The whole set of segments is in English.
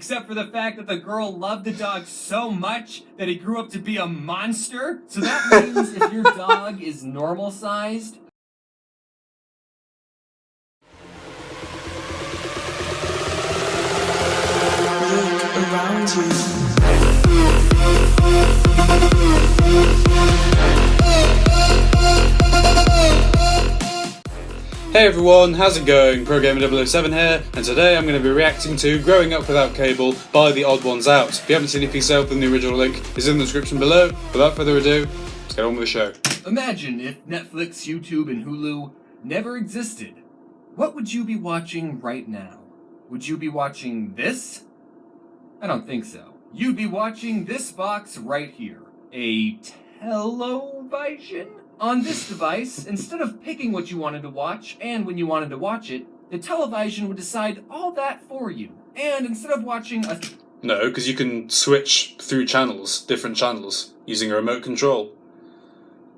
except for the fact that the girl loved the dog so much that he grew up to be a monster. So that means if your dog is normal sized, look around you. Hey everyone, how's it going? ProGamer007 here, and today I'm going to be reacting to Growing Up Without Cable by TheOdd1sOut. If you haven't seen it for yourself, then the original link is in the description below. Without further ado, let's get on with the show. Imagine if Netflix, YouTube, and Hulu never existed. What would you be watching right now? Would you be watching this? I don't think so. You'd be watching this box right here. A television? On this device, instead of picking what you wanted to watch and when you wanted to watch it, the television would decide all that for you. And instead of watching a... No, because you can switch through channels, different channels, using a remote control.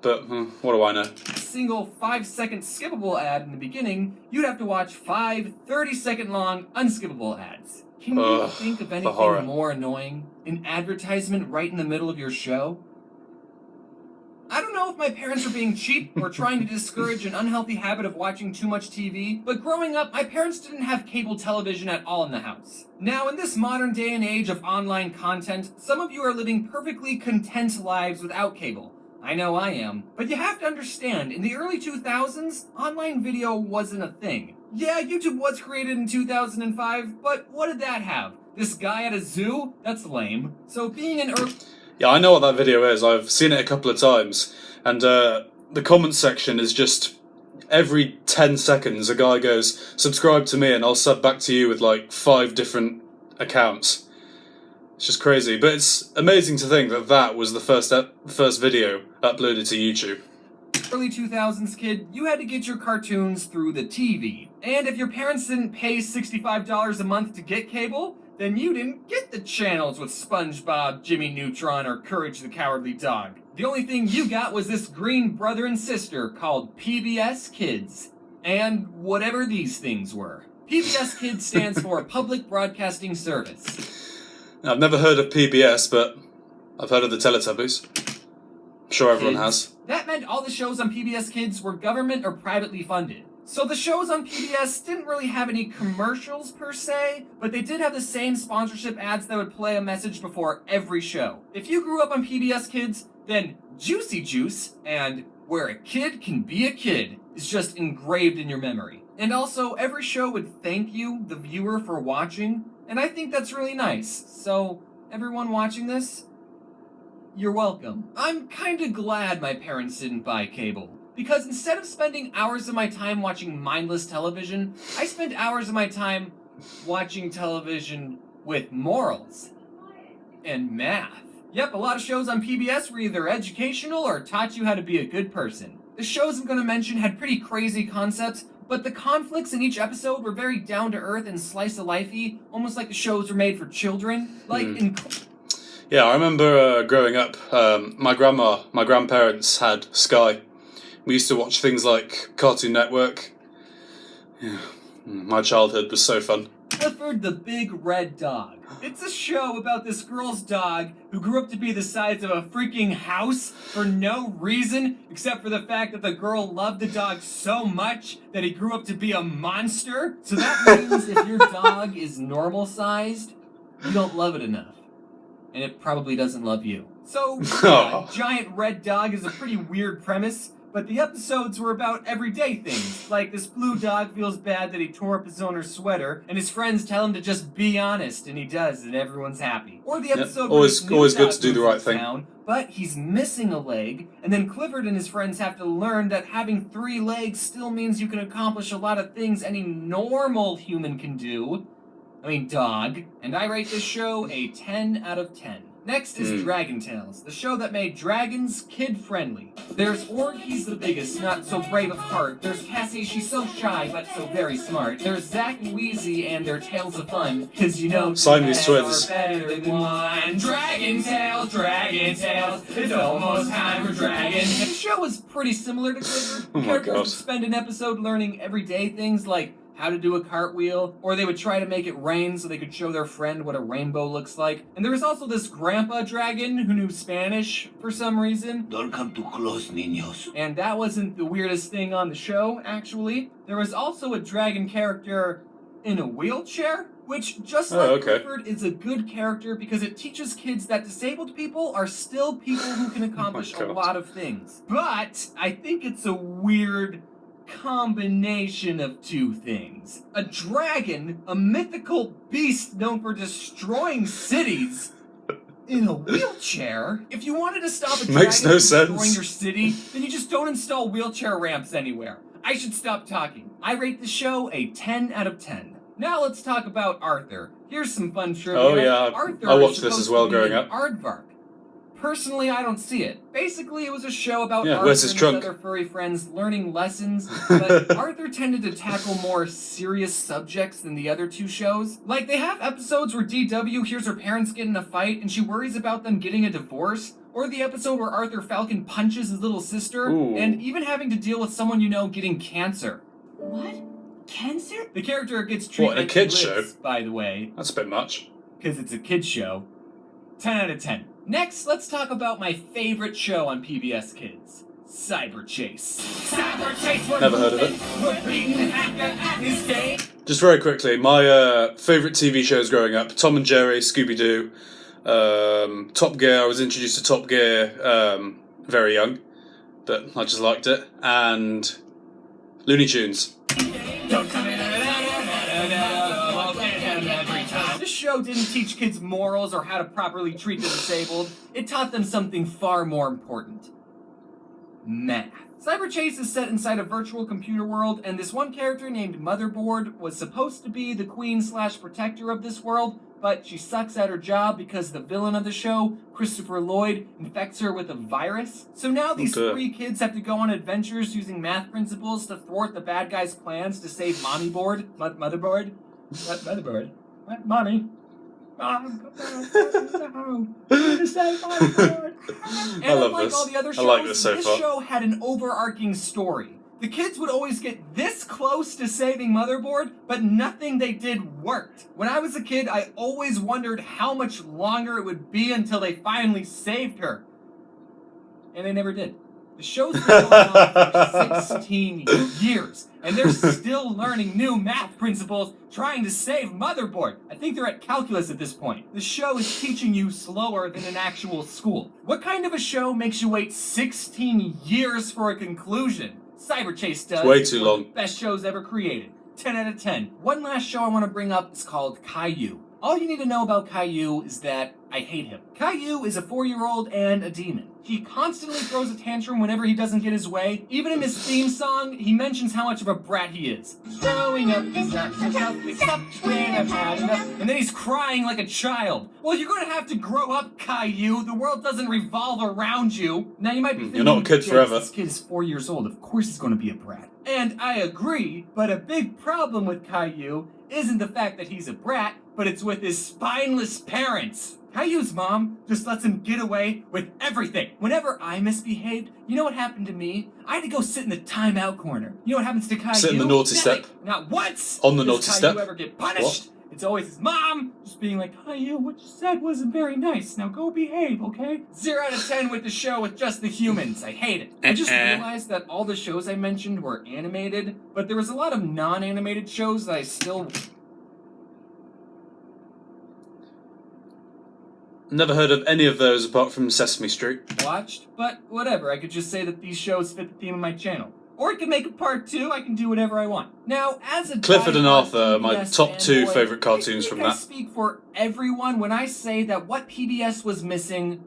But, what do I know? Single 5-second skippable ad in the beginning, you'd have to watch 5 30-second long unskippable ads. Can you think of anything more annoying? An advertisement right in the middle of your show? I don't know if my parents were being cheap or trying to discourage an unhealthy habit of watching too much TV, but growing up, my parents didn't have cable television at all in the house. Now, in this modern day and age of online content, some of you are living perfectly content lives without cable. I know I am. But you have to understand, in the early 2000s, online video wasn't a thing. Yeah, YouTube was created in 2005, but what did that have? This guy at a zoo? That's lame. So being an early... Yeah, I know what that video is. I've seen it a couple of times. And the comments section is just every 10 seconds a guy goes, subscribe to me and I'll sub back to you with like 5 different accounts. It's just crazy. But it's amazing to think that that was the first video uploaded to YouTube. Early 2000s kid, you had to get your cartoons through the TV. And if your parents didn't pay $65 a month to get cable, then you didn't get the channels with SpongeBob, Jimmy Neutron, or Courage the Cowardly Dog. The only thing you got was this green brother and sister called PBS Kids. And whatever these things were. PBS Kids stands for Public Broadcasting Service. I've never heard of PBS, but I've heard of the Teletubbies. I'm sure everyone has. That meant all the shows on PBS Kids were government or privately funded. So the shows on PBS didn't really have any commercials per se, but they did have the same sponsorship ads that would play a message before every show. If you grew up on PBS Kids, then Juicy Juice and Where a Kid Can Be a Kid is just engraved in your memory. And also, every show would thank you, the viewer, for watching, and I think that's really nice. So, everyone watching this, you're welcome. I'm kinda glad my parents didn't buy cable. Because instead of spending hours of my time watching mindless television, I spent hours of my time watching television with morals and math. Yep, a lot of shows on PBS were either educational or taught you how to be a good person. The shows I'm gonna mention had pretty crazy concepts, but the conflicts in each episode were very down-to-earth and slice-of-life-y, almost like the shows were made for children. Yeah, I remember growing up, my grandparents had Sky. We used to watch things like Cartoon Network. Yeah, my childhood was so fun. Clifford the Big Red Dog. It's a show about this girl's dog who grew up to be the size of a freaking house for no reason except for the fact that the girl loved the dog so much that he grew up to be a monster. So that means if your dog is normal sized, you don't love it enough. And it probably doesn't love you. So, a giant red dog is a pretty weird premise. But the episodes were about everyday things, like this blue dog feels bad that he tore up his owner's sweater, and his friends tell him to just be honest, and he does, and everyone's happy. Or the episode where always good to do the right thing. Down, but he's missing a leg, and then Clifford and his friends have to learn that having 3 legs still means you can accomplish a lot of things any normal human can do. I mean, dog. And I rate this show a 10 out of 10. Next is Dragon Tales, the show that made dragons kid-friendly. There's Org, he's the biggest, not so brave of heart. There's Cassie, she's so shy, but so very smart. There's Zack and Wheezy and their Tales of Fun, cause you know Siamese twins. Are better than one. Dragon Tales, it's almost time for Dragon. The show was pretty similar to Clifford. Oh my God. Spend an episode learning everyday things like how to do a cartwheel, or they would try to make it rain so they could show their friend what a rainbow looks like. And there was also this grandpa dragon who knew Spanish for some reason. Don't come too close, niños. And that wasn't the weirdest thing on the show, actually. There was also a dragon character in a wheelchair, which, just like Clifford, is a good character because it teaches kids that disabled people are still people who can accomplish a lot of things. But I think it's a weird combination of two things. A dragon, a mythical beast known for destroying cities, in a wheelchair? If you wanted to stop a dragon from destroying your city, then you just don't install wheelchair ramps anywhere. I should stop talking. I rate the show a 10 out of 10. Now let's talk about Arthur. Here's some fun trivia. Oh yeah, Arthur I watched this as well growing up. Aardvark. Personally, I don't see it. Basically, it was a show about Arthur where's and his trunk? his other furry friends learning lessons, but Arthur tended to tackle more serious subjects than the other two shows. Like, they have episodes where DW hears her parents get in a fight and she worries about them getting a divorce, or the episode where Arthur Falcon punches his little sister, and even having to deal with someone you know getting cancer. What? Cancer? The character gets treated like a kid's show, by the way. That's a bit much. Because it's a kid's show. 10 out of 10. Next, let's talk about my favorite show on PBS Kids. Cyber Chase. Cyber Chase. Never heard of it. Just very quickly, my favourite TV shows growing up, Tom and Jerry, Scooby-Doo, Top Gear. I was introduced to Top Gear very young, but I just liked it. And Looney Tunes. This show didn't teach kids morals or how to properly treat the disabled. It taught them something far more important. Math. Cyber Chase is set inside a virtual computer world, and this one character named Motherboard was supposed to be the queen/protector of this world, but she sucks at her job because the villain of the show, Christopher Lloyd, infects her with a virus. So now these three kids have to go on adventures using math principles to thwart the bad guy's plans to save Motherboard. What? Mommy? Mom, to save Motherboard. And I love unlike this. all the other shows, I like this so far. show had an overarching story. The kids would always get this close to saving Motherboard, but nothing they did worked. When I was a kid, I always wondered how much longer it would be until they finally saved her. And they never did. The show's been going on for 16 years, and they're still learning new math principles trying to save Motherboard. I think they're at calculus at this point. The show is teaching you slower than an actual school. What kind of a show makes you wait 16 years for a conclusion? Cyber Chase does. It's way too long. One of the best shows ever created. 10 out of 10. One last show I want to bring up is called Caillou. All you need to know about Caillou is that I hate him. Caillou is a 4-year-old and a demon. He constantly throws a tantrum whenever he doesn't get his way. Even in his theme song, he mentions how much of a brat he is. Growing up is not so tough, except when I've had enough. And then he's crying like a child. Well, you're going to have to grow up, Caillou. The world doesn't revolve around you. Now, you might be thinking, you're not a kid forever. This kid is 4 years old. Of course he's going to be a brat. And I agree, but a big problem with Caillou isn't the fact that he's a brat, but it's with his spineless parents. Caillou's mom just lets him get away with everything. Whenever I misbehaved, you know what happened to me? I had to go sit in the timeout corner. You know what happens to Caillou? Sit in the naughty step. Not once On the does naughty Caillou step. ever get punished. What? It's always his mom just being like, Caillou, what you said wasn't very nice. Now go behave, okay? 0 out of 10 with the show with just the humans. I hate it. I just realized that all the shows I mentioned were animated, but there was a lot of non-animated shows that I still... Never heard of any of those apart from Sesame Street. watched, but whatever. I could just say that these shows fit the theme of my channel. Or I could make a part 2, I can do whatever I want. Now, as a Clifford and diehard Arthur are my PBS top 2 fanboy, favourite cartoons I from think I that. speak for everyone when I say that what PBS was missing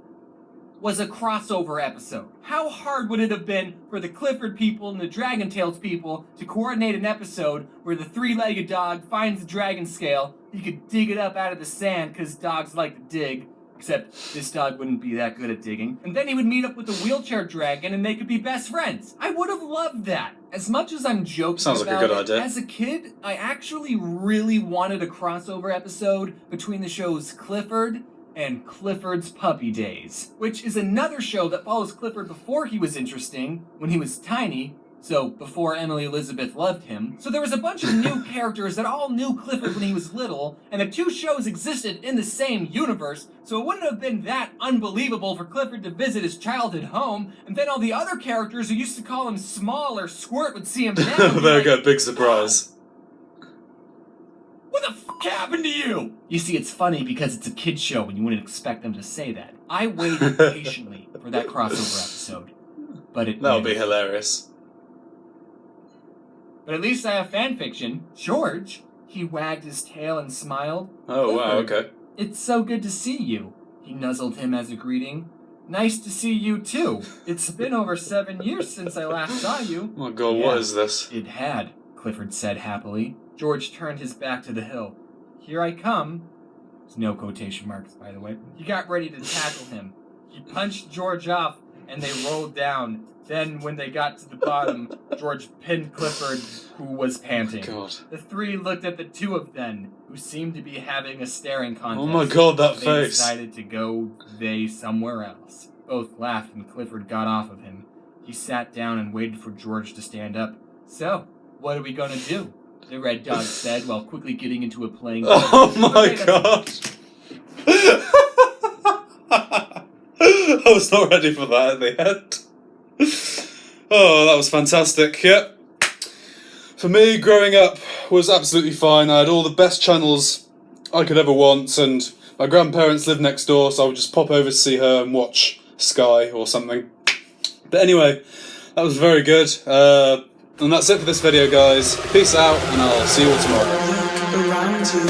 was a crossover episode. How hard would it have been for the Clifford people and the Dragon Tales people to coordinate an episode where the 3-legged dog finds the dragon scale, he could dig it up out of the sand because dogs like to dig, except this dog wouldn't be that good at digging. And then he would meet up with the wheelchair dragon and they could be best friends. I would have loved that. As much as I'm joking Sounds like a about good it, idea. as a kid, I actually really wanted a crossover episode between the shows Clifford and Clifford's Puppy Days, which is another show that follows Clifford before he was interesting, when he was tiny, So, before Emily Elizabeth loved him. So there was a bunch of new characters that all knew Clifford when he was little, and the two shows existed in the same universe, so it wouldn't have been that unbelievable for Clifford to visit his childhood home, and then all the other characters who used to call him Small or Squirt would see him now and be There like, you go, big surprise. "What the f*** happened to you?" You see, it's funny because it's a kid's show and you wouldn't expect them to say that. I waited patiently for that crossover episode, but it That'll never be hilarious. But at least I have fanfiction. George, he wagged his tail and smiled. Oh, wow, Clifford, okay. "It's so good to see you." He nuzzled him as a greeting. "Nice to see you too. It's been over 7 years since I last saw you." Oh my god, Yeah. what is this? "It had," Clifford said happily. George turned his back to the hill. "Here I come." There's no quotation marks, by the way. He got ready to tackle him. He punched George off, and they rolled down. Then, when they got to the bottom, George pinned Clifford, who was panting. God. The three looked at the two of them, who seemed to be having a staring contest. Oh my god, that They face. decided to go somewhere else. Both laughed and Clifford got off of him. He sat down and waited for George to stand up. "So, what are we gonna do?" the Red Dog said while quickly getting into a playing field. Oh my Okay, god. I was not ready for that at the end. Oh, that was fantastic. Yep. For me, growing up was absolutely fine. I had all the best channels I could ever want, and my grandparents lived next door, so I would just pop over to see her and watch Sky or something. But anyway, that was very good. And that's it for this video, guys. Peace out, and I'll see you all tomorrow. Look around you.